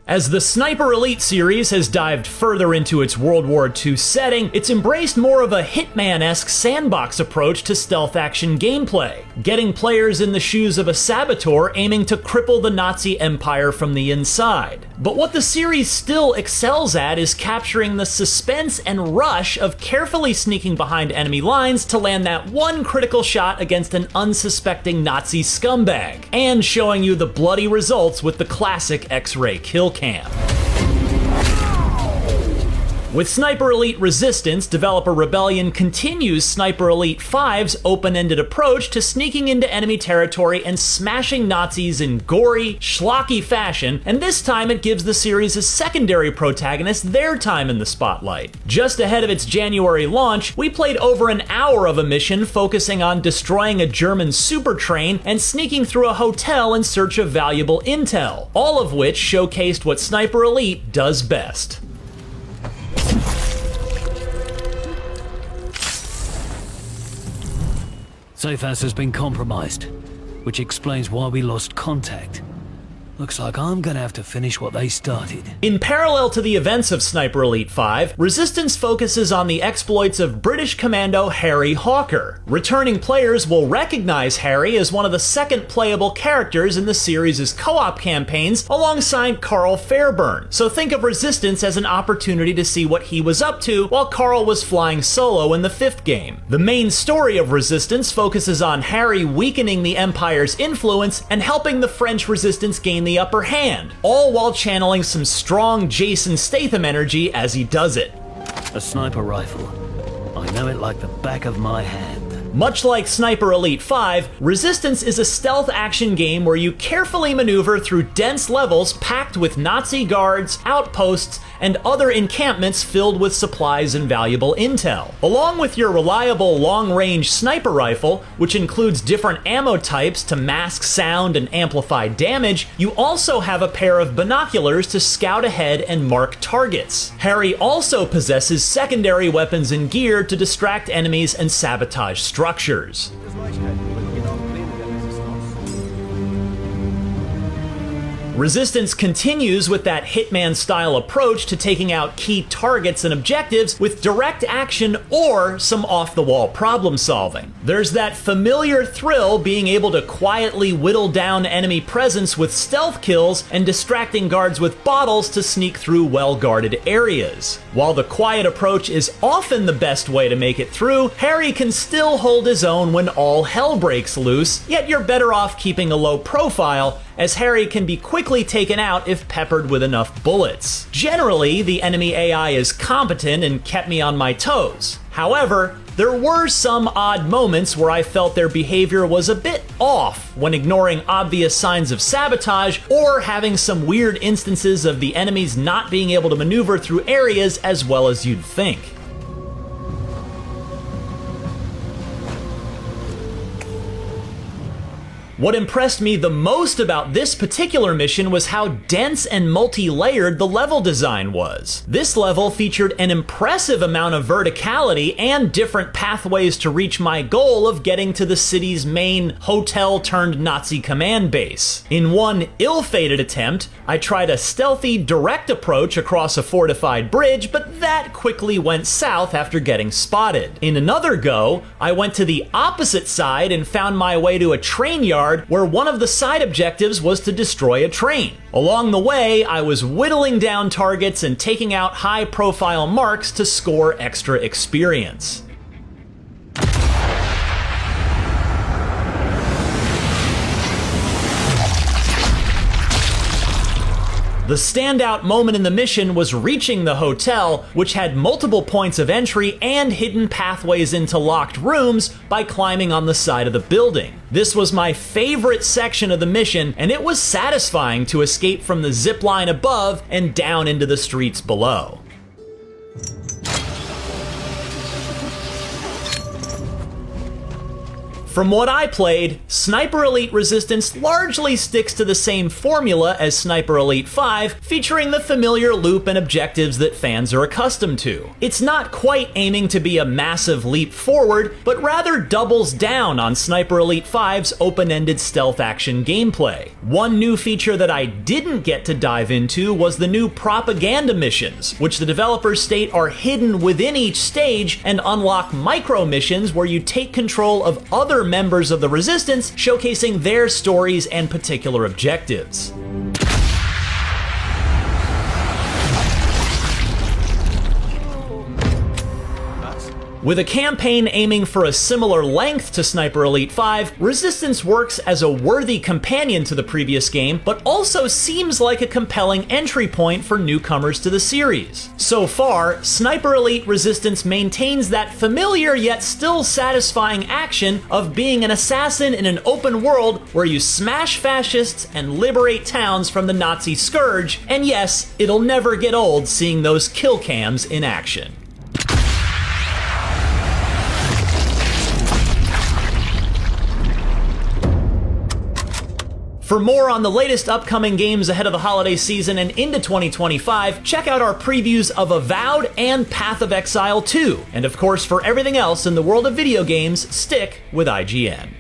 As the Sniper Elite series has dived further into its World War II setting, it's embraced more of a Hitman-esque sandbox approach to stealth action gameplay, getting players in the shoes of a saboteur aiming to cripple the Nazi Empire from the inside. But what the series still excels at is capturing the suspense and rush of carefully sneaking behind enemy lines to land that one critical shot against an unsuspecting Nazi scumbag, and showing you the bloody results with the classic X-ray kill cam. With Sniper Elite Resistance, developer Rebellion continues Sniper Elite 5's open-ended approach to sneaking into enemy territory and smashing Nazis in gory, schlocky fashion, and this time it gives the series' secondary protagonist their time in the spotlight. Just ahead of its January launch, we played over an hour of a mission focusing on destroying a German super train and sneaking through a hotel in search of valuable intel, all of which showcased what Sniper Elite does best. Safe house has been compromised, which explains why we lost contact. Looks like I'm gonna have to finish what they started. In parallel to the events of Sniper Elite 5, Resistance focuses on the exploits of British Commando Harry Hawker. Returning players will recognize Harry as one of the second playable characters in the series' co-op campaigns alongside Carl Fairburn, so think of Resistance as an opportunity to see what he was up to while Carl was flying solo in the 5th game. The main story of Resistance focuses on Harry weakening the Empire's influence and helping the French Resistance gain the upper hand, all while channeling some strong Jason Statham energy as he does it. A sniper rifle. I know it like the back of my hand. Much like Sniper Elite 5, Resistance is a stealth action game where you carefully maneuver through dense levels packed with Nazi guards, outposts, and other encampments filled with supplies and valuable intel. Along with your reliable long-range sniper rifle, which includes different ammo types to mask sound and amplify damage, you also have a pair of binoculars to scout ahead and mark targets. Harry also possesses secondary weapons and gear to distract enemies and sabotage structures. Resistance continues with that Hitman-style approach to taking out key targets and objectives with direct action or some off-the-wall problem solving. There's that familiar thrill being able to quietly whittle down enemy presence with stealth kills and distracting guards with bottles to sneak through well-guarded areas. While the quiet approach is often the best way to make it through, Harry can still hold his own when all hell breaks loose, yet you're better off keeping a low profile, as Harry can be quickly taken out if peppered with enough bullets. Generally, the enemy AI is competent and kept me on my toes. However, there were some odd moments where I felt their behavior was a bit off when ignoring obvious signs of sabotage or having some weird instances of the enemies not being able to maneuver through areas as well as you'd think. What impressed me the most about this particular mission was how dense and multi-layered the level design was. This level featured an impressive amount of verticality and different pathways to reach my goal of getting to the city's main hotel-turned-Nazi command base. In one ill-fated attempt, I tried a stealthy, direct approach across a fortified bridge, but that quickly went south after getting spotted. In another go, I went to the opposite side and found my way to a train yard where one of the side objectives was to destroy a train. Along the way, I was whittling down targets and taking out high-profile marks to score extra experience. The standout moment in the mission was reaching the hotel, which had multiple points of entry and hidden pathways into locked rooms by climbing on the side of the building. This was my favorite section of the mission, and it was satisfying to escape from the zip line above and down into the streets below. From what I played, Sniper Elite Resistance largely sticks to the same formula as Sniper Elite 5, featuring the familiar loop and objectives that fans are accustomed to. It's not quite aiming to be a massive leap forward, but rather doubles down on Sniper Elite 5's open-ended stealth action gameplay. One new feature that I didn't get to dive into was the new propaganda missions, which the developers state are hidden within each stage and unlock micro missions where you take control of other members of the Resistance, showcasing their stories and particular objectives. With a campaign aiming for a similar length to Sniper Elite 5, Resistance works as a worthy companion to the previous game, but also seems like a compelling entry point for newcomers to the series. So far, Sniper Elite Resistance maintains that familiar yet still satisfying action of being an assassin in an open world where you smash fascists and liberate towns from the Nazi scourge, and yes, it'll never get old seeing those kill cams in action. For more on the latest upcoming games ahead of the holiday season and into 2025, check out our previews of Avowed and Path of Exile 2. And of course, for everything else in the world of video games, stick with IGN.